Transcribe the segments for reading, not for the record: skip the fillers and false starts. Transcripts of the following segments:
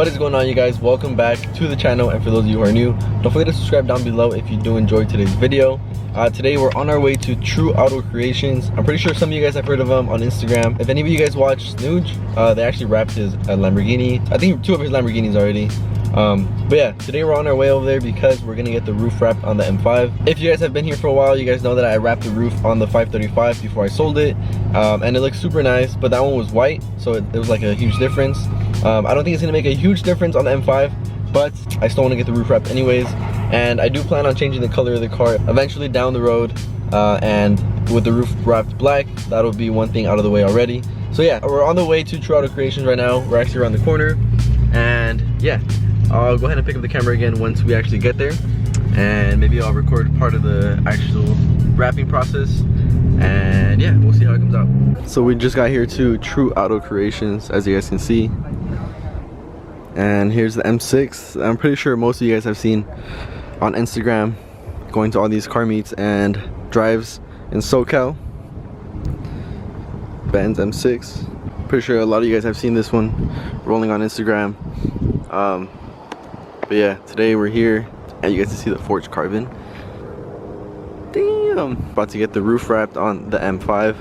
What is going on, you guys? Welcome back to the channel, and for those of you who are new, don't forget to subscribe down below if you do enjoy today's video. Today we're on our way to True Auto Creations. I'm pretty sure some of you guys have heard of him on Instagram. If any of you guys watch Snooj, they actually wrapped his Lamborghini. I think 2 of his Lamborghinis already. But yeah, today we're on our way over there because we're gonna get the roof wrapped on the M5. If you guys have been here for a while, you guys know that I wrapped the roof on the 535 before I sold it, and it looks super nice, but that one was white, so it was like a huge difference. I don't think it's gonna make a huge difference on the M5, but I still want to get the roof wrapped anyways, and I do plan on changing the color of the car eventually down the road, and with the roof wrapped black, that'll be one thing out of the way already. So yeah, we're on the way to True Auto Creations right now. We're actually around the corner, and yeah, I'll go ahead and pick up the camera again once we actually get there, and maybe I'll record part of the actual wrapping process, and yeah, we'll see how it comes out. So we just got here to True Auto Creations, as you guys can see, and here's the M6. I'm pretty sure most of you guys have seen on Instagram going to all these car meets and drives in SoCal. Benz M6. Pretty sure a lot of you guys have seen this one rolling on Instagram. But yeah, today we're here and you guys can see the forged carbon. Damn! About to get the roof wrapped on the M5.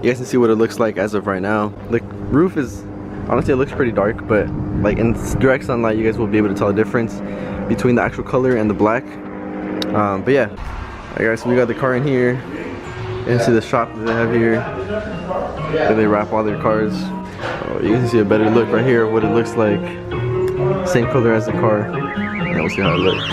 You guys can see what it looks like as of right now. The roof is, honestly, it looks pretty dark, but like in direct sunlight you guys will be able to tell the difference between the actual color and the black. But yeah, alright guys, so we got the car in here. You can see the shop that they have here where they wrap all their cars. Oh, you can see a better look right here of what it looks like. Same color as the car, and we'll see how it looks.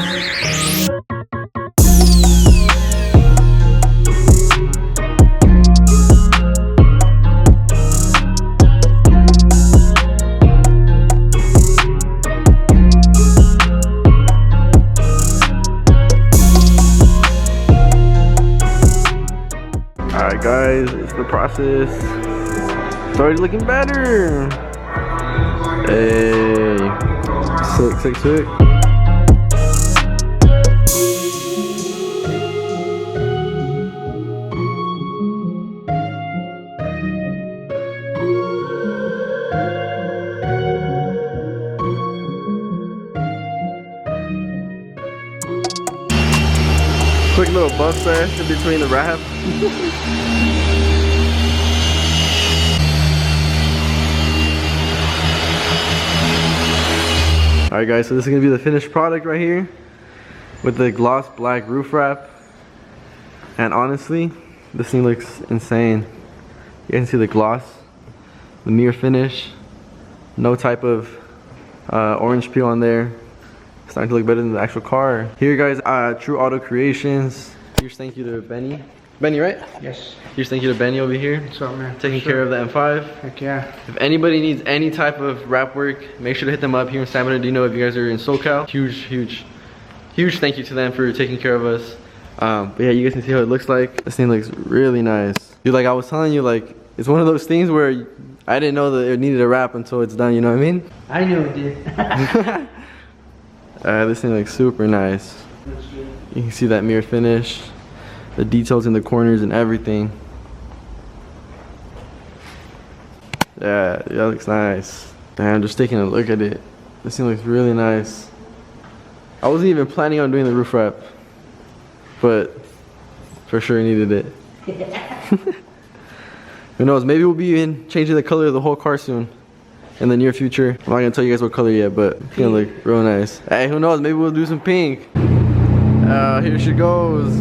Alright guys, it's the process. It's already looking better. Hey, sick. Quick little bump fest in between the wrap. Alright guys, so this is going to be the finished product right here with the gloss black roof wrap, and honestly this thing looks insane. You can see the gloss, the mirror finish, no type of orange peel on there. It's starting to look better than the actual car. Here guys, True Auto Creations. Here's thank you to Benny. Benny, right? Yes. Here's thank you to Benny over here. What's up, man? Taking care of the M5. Heck yeah. If anybody needs any type of wrap work, make sure to hit them up here in San Bernardino if you guys are in SoCal. Huge thank you to them for taking care of us. But yeah, you guys can see how it looks like. This thing looks really nice. Dude, like I was telling you, like it's one of those things where I didn't know that it needed a wrap until it's done, you know what I mean? I knew it did. This thing looks super nice. You can see that mirror finish, the details in the corners and everything. Yeah, that looks nice. Damn, just taking a look at it. This thing looks really nice. I wasn't even planning on doing the roof wrap, but for sure needed it. Who knows, maybe we'll be even changing the color of the whole car soon in the near future. I'm not gonna tell you guys what color yet, but it's gonna look real nice. Hey, who knows, maybe we'll do some pink. Here she goes.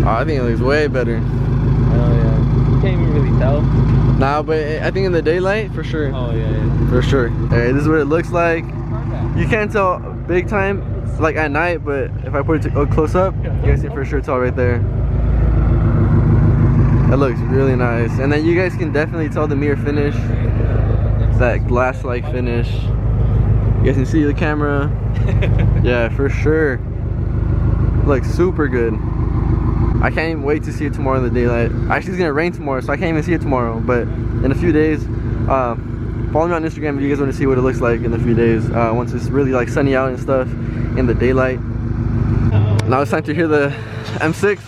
Oh, I think it looks way better. Oh yeah. You can't even really tell. Nah, but I think in the daylight, for sure. Oh yeah. For sure. Hey, this is what it looks like. You can't tell big time, like at night, but if I put it close up, you guys can for sure tell right there. That looks really nice. And then you guys can definitely tell the mirror finish. That glass-like finish. You guys can see the camera. Yeah, for sure. Looks super good. I can't even wait to see it tomorrow in the daylight. Actually, it's gonna rain tomorrow, so I can't even see it tomorrow. But in a few days, follow me on Instagram if you guys want to see what it looks like in a few days. Once it's really like sunny out and stuff in the daylight. Now it's time to hear the M6.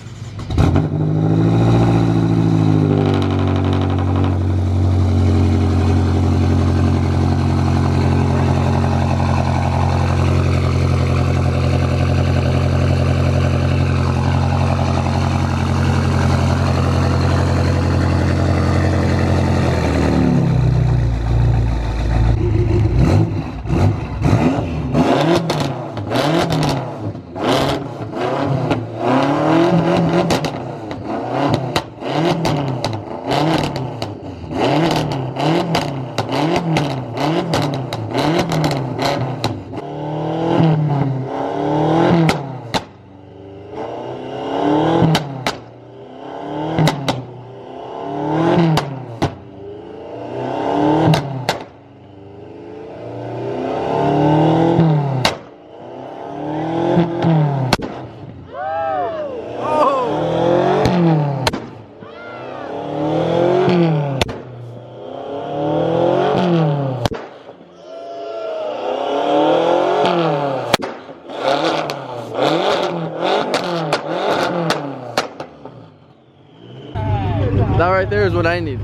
That right there is what I need.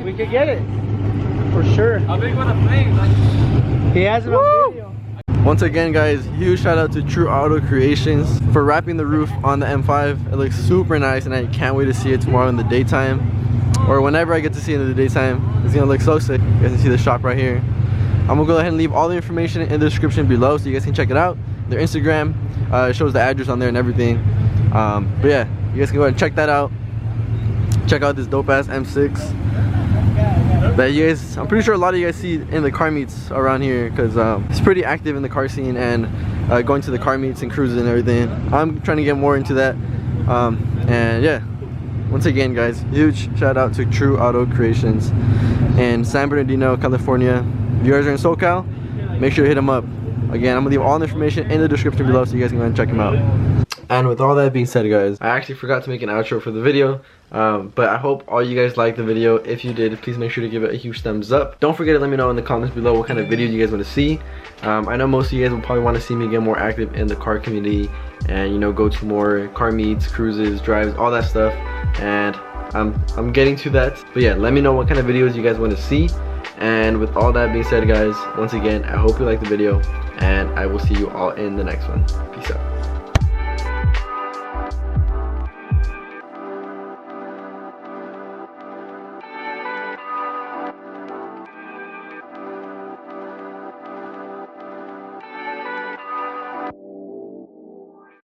We could get it. For sure. How big were the flames? He has it on video. Once again, guys, huge shout out to True Auto Creations for wrapping the roof on the M5. It looks super nice and I can't wait to see it tomorrow in the daytime. Or whenever I get to see it in the daytime. It's gonna look so sick. You guys can see the shop right here. I'm gonna go ahead and leave all the information in the description below so you guys can check it out. Their Instagram shows the address on there and everything. But yeah, you guys can go ahead and check that out. Check out this dope ass M6 that you guys, I'm pretty sure a lot of you guys see in the car meets around here, because it's pretty active in the car scene and going to the car meets and cruises and everything. I'm trying to get more into that. And yeah, once again, guys, huge shout out to True Auto Creations in San Bernardino, California. If you guys are in SoCal, make sure to hit them up. Again, I'm gonna leave all the information in the description below so you guys can go and check them out. And with all that being said, guys, I actually forgot to make an outro for the video, but I hope all you guys liked the video. If you did, please make sure to give it a huge thumbs up. Don't forget to let me know in the comments below what kind of videos you guys want to see. I know most of you guys will probably want to see me get more active in the car community and, you know, go to more car meets, cruises, drives, all that stuff. And I'm getting to that. But yeah, let me know what kind of videos you guys want to see. And with all that being said, guys, once again, I hope you liked the video, and I will see you all in the next one. Peace out.